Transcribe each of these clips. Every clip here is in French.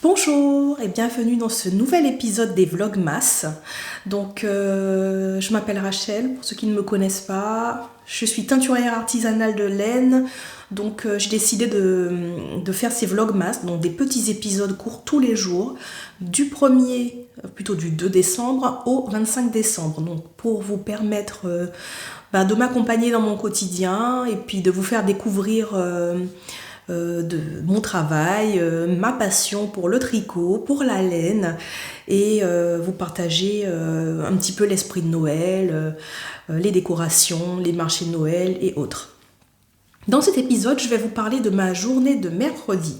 Bonjour et bienvenue dans ce nouvel épisode des Vlogmas. Donc je m'appelle Rachel, pour ceux qui ne me connaissent pas. Je suis teinturière artisanale de laine. Donc j'ai décidé de faire ces Vlogmas, donc des petits épisodes courts tous les jours, du 2 décembre au 25 décembre. Donc pour vous permettre de m'accompagner dans mon quotidien et puis de vous faire découvrir de mon travail, ma passion pour le tricot, pour la laine et vous partager un petit peu l'esprit de Noël, les décorations, les marchés de Noël et autres. Dans cet épisode, je vais vous parler de ma journée de mercredi.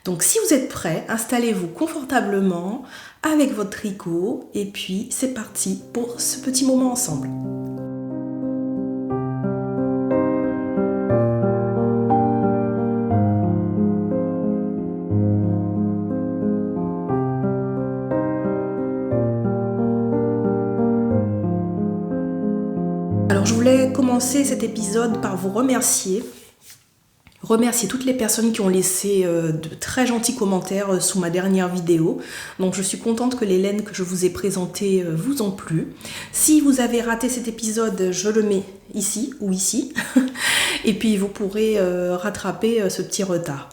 Donc si vous êtes prêts, installez-vous confortablement avec votre tricot et puis c'est parti pour ce petit moment ensemble. Alors je voulais commencer cet épisode par vous remercier toutes les personnes qui ont laissé de très gentils commentaires sous ma dernière vidéo. Donc je suis contente que les laines que je vous ai présentées vous ont plu. Si vous avez raté cet épisode, je le mets ici ou ici. Et puis vous pourrez rattraper ce petit retard.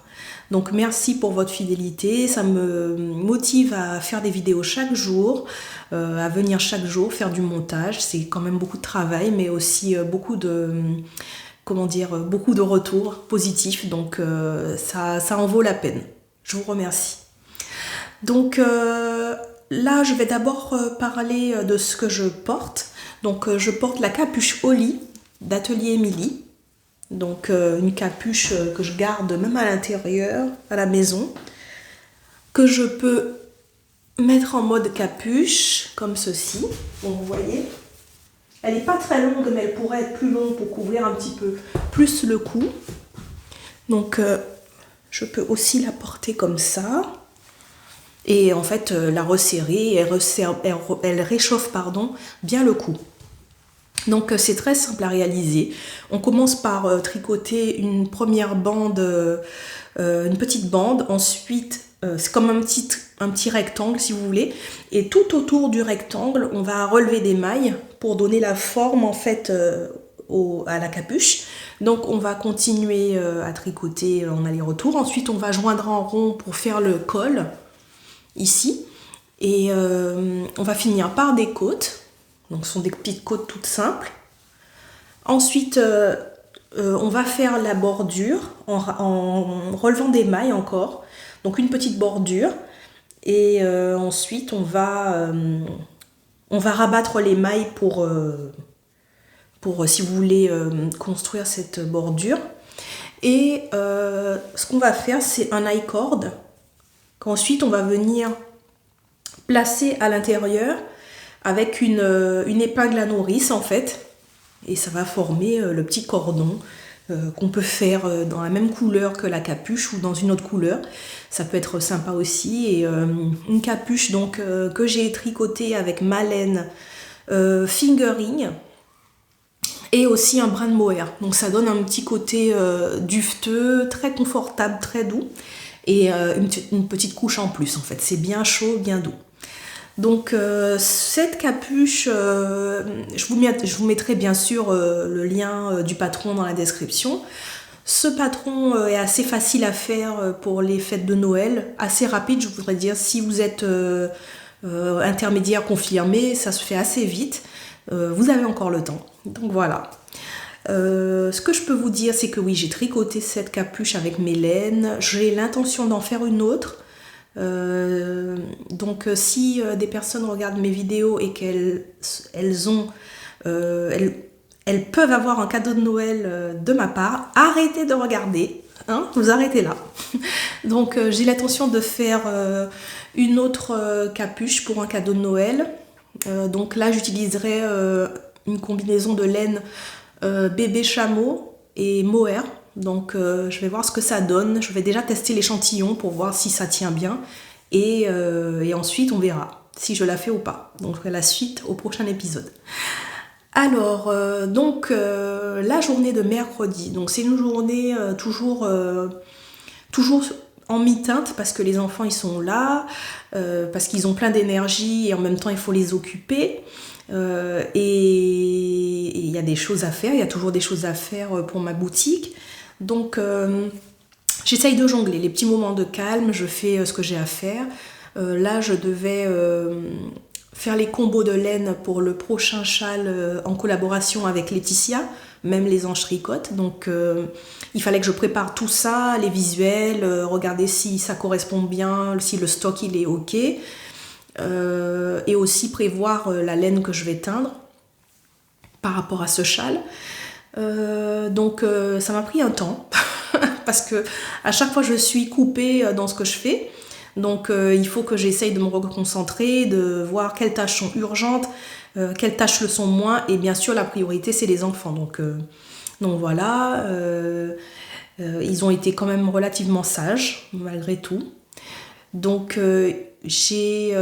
Donc merci pour votre fidélité, ça me motive à faire des vidéos chaque jour, à venir chaque jour faire du montage. C'est quand même beaucoup de travail, mais aussi beaucoup de retours positifs, donc ça en vaut la peine. Je vous remercie. Donc là, je vais d'abord parler de ce que je porte. Donc je porte la capuche Holly d'Atelier Émilie. Donc une capuche que je garde même à l'intérieur, à la maison, que je peux mettre en mode capuche, comme ceci. Donc vous voyez, elle n'est pas très longue, mais elle pourrait être plus longue pour couvrir un petit peu plus le cou. Donc je peux aussi la porter comme ça. Et en fait, la resserrer, elle réchauffe bien le cou. Donc c'est très simple à réaliser. On commence par tricoter une première bande, une petite bande. Ensuite, c'est comme un petit rectangle si vous voulez. Et tout autour du rectangle, on va relever des mailles pour donner la forme en fait à la capuche. Donc on va continuer à tricoter en aller-retour. Ensuite, on va joindre en rond pour faire le col ici. Et on va finir par des côtes. Donc ce sont des petites côtes toutes simples. Ensuite, on va faire la bordure en relevant des mailles encore. Donc une petite bordure. Et ensuite, on va rabattre les mailles pour si vous voulez construire cette bordure. Et ce qu'on va faire, c'est un I-cord qu'ensuite on va venir placer à l'intérieur avec une épingle à nourrice en fait, et ça va former le petit cordon qu'on peut faire dans la même couleur que la capuche ou dans une autre couleur. Ça peut être sympa aussi. Et une capuche donc que j'ai tricotée avec ma laine fingering et aussi un brin de mohair. Donc ça donne un petit côté duveteux, très confortable, très doux, et une petite couche en plus en fait. C'est bien chaud, bien doux. Donc cette capuche, je vous mettrai bien sûr le lien du patron dans la description. Ce patron est assez facile à faire pour les fêtes de Noël, assez rapide je voudrais dire. Si vous êtes intermédiaire confirmé, ça se fait assez vite. Vous avez encore le temps. Donc voilà. Ce que je peux vous dire, c'est que oui, j'ai tricoté cette capuche avec mes laines. J'ai l'intention d'en faire une autre. Donc si des personnes regardent mes vidéos et qu'elles peuvent avoir un cadeau de Noël de ma part, arrêtez de regarder, hein, vous arrêtez là. Donc j'ai l'intention de faire une autre capuche pour un cadeau de Noël. Donc là j'utiliserai une combinaison de laine bébé chameau et mohair. Donc je vais voir ce que ça donne. Je vais déjà tester l'échantillon pour voir si ça tient bien. Et ensuite on verra si je la fais ou pas. Donc la suite au prochain épisode. Alors la journée de mercredi. Donc c'est une journée toujours en mi-teinte parce que les enfants ils sont là, parce qu'ils ont plein d'énergie et en même temps il faut les occuper. Et il y a des choses à faire, il y a toujours des choses à faire pour ma boutique. Donc j'essaye de jongler les petits moments de calme, je fais ce que j'ai à faire. Là je devais faire les combos de laine pour le prochain châle en collaboration avec Laetitia, même les anges tricotent. Donc il fallait que je prépare tout ça, les visuels, regarder si ça correspond bien, si le stock il est ok. Et aussi prévoir la laine que je vais teindre par rapport à ce châle. Donc ça m'a pris un temps parce que à chaque fois je suis coupée dans ce que je fais. Donc il faut que j'essaye de me reconcentrer, de voir quelles tâches sont urgentes, quelles tâches le sont moins, et bien sûr la priorité c'est les enfants. Donc voilà, ils ont été quand même relativement sages malgré tout. Donc j'ai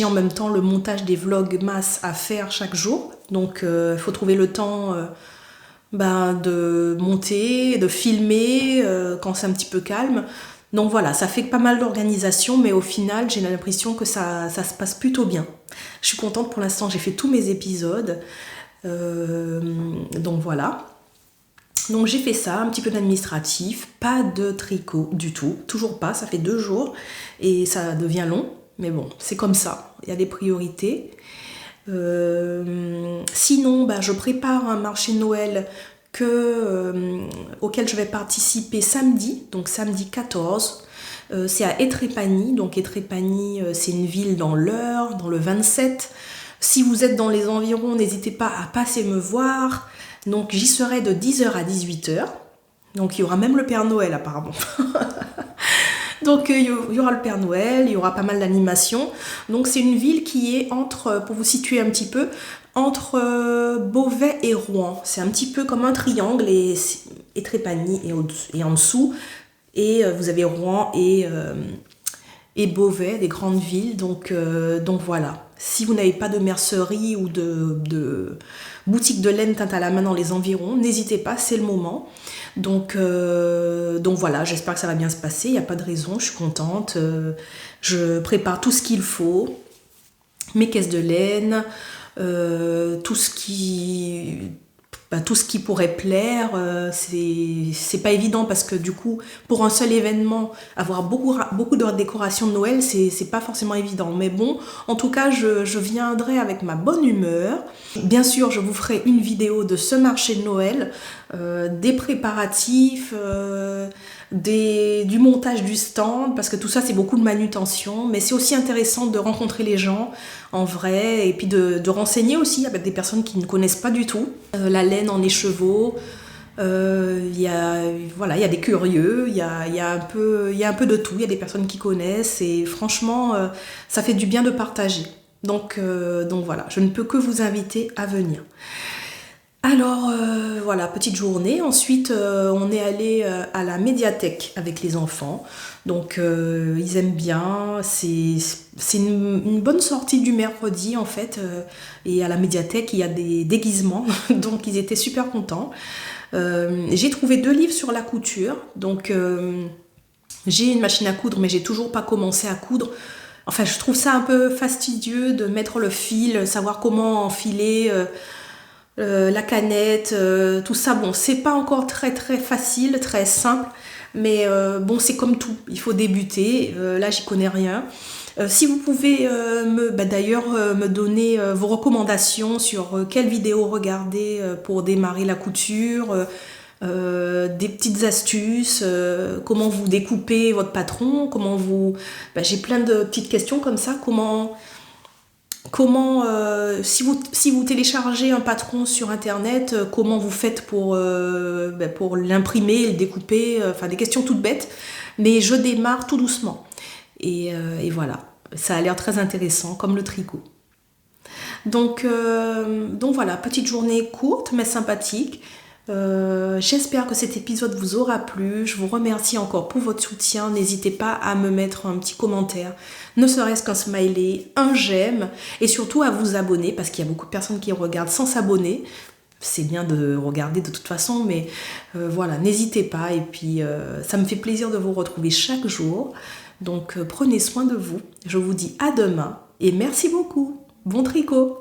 en même temps le montage des vlogs masse à faire chaque jour. Donc il faut trouver le temps de monter, de filmer quand c'est un petit peu calme. Donc voilà, ça fait pas mal d'organisation, mais au final j'ai l'impression que ça se passe plutôt bien. Je suis contente pour l'instant, j'ai fait tous mes épisodes. Donc voilà. Donc j'ai fait ça, un petit peu d'administratif, pas de tricot du tout, toujours pas, ça fait 2 jours et ça devient long, mais bon, c'est comme ça, il y a des priorités. Sinon, je prépare un marché de Noël auquel je vais participer samedi, donc samedi 14. C'est à Étrépagny, donc Étrépagny c'est une ville dans l'Eure, dans le 27. Si vous êtes dans les environs, n'hésitez pas à passer me voir. Donc j'y serai de 10h à 18h. Donc il y aura même le Père Noël apparemment. Donc il y aura le Père Noël, il y aura pas mal d'animations. Donc c'est une ville qui est entre, pour vous situer un petit peu, entre Beauvais et Rouen. C'est un petit peu comme un triangle et Trépagny et en dessous. Et vous avez Rouen et Beauvais, des grandes villes. Donc voilà. Si vous n'avez pas de mercerie ou de boutique de laine teinte à la main dans les environs, n'hésitez pas, c'est le moment. Donc voilà, j'espère que ça va bien se passer, il n'y a pas de raison, je suis contente. Je prépare tout ce qu'il faut, mes caisses de laine, tout ce qui pourrait plaire. C'est pas évident parce que du coup, pour un seul événement, avoir beaucoup de décorations de Noël, c'est pas forcément évident. Mais bon, en tout cas, je viendrai avec ma bonne humeur. Bien sûr, je vous ferai une vidéo de ce marché de Noël, des préparatifs, du montage du stand, parce que tout ça c'est beaucoup de manutention, mais c'est aussi intéressant de rencontrer les gens en vrai et puis de renseigner aussi avec des personnes qui ne connaissent pas du tout la laine en écheveau. Il y a des curieux, il y a un peu de tout, il y a des personnes qui connaissent et franchement ça fait du bien de partager. Donc voilà, je ne peux que vous inviter à venir. Alors voilà, petite journée. Ensuite, on est allé à la médiathèque avec les enfants. Donc ils aiment bien. C'est une bonne sortie du mercredi en fait. Et à la médiathèque, il y a des déguisements. Donc ils étaient super contents. J'ai trouvé 2 livres sur la couture. Donc j'ai une machine à coudre, mais j'ai toujours pas commencé à coudre. Enfin, je trouve ça un peu fastidieux de mettre le fil, savoir comment enfiler la canette, tout ça. Bon, c'est pas encore très très facile, très simple, mais bon, c'est comme tout, il faut débuter. Là, j'y connais rien. Si vous pouvez me donner vos recommandations sur quelle vidéo regarder pour démarrer la couture, des petites astuces, comment vous découpez votre patron, j'ai plein de petites questions comme ça, si vous téléchargez un patron sur internet, comment vous faites pour l'imprimer, le découper, des questions toutes bêtes, mais je démarre tout doucement. Et voilà, ça a l'air très intéressant comme le tricot. Donc voilà, petite journée courte mais sympathique. J'espère que cet épisode vous aura plu. Je vous remercie encore pour votre soutien. N'hésitez pas à me mettre un petit commentaire, ne serait-ce qu'un smiley, un j'aime, et surtout à vous abonner parce qu'il y a beaucoup de personnes qui regardent sans s'abonner. c'est bien de regarder de toute façon, mais voilà, n'hésitez pas. Et puis, ça me fait plaisir de vous retrouver chaque jour. Donc, prenez soin de vous. Je vous dis à demain et merci beaucoup. Bon tricot!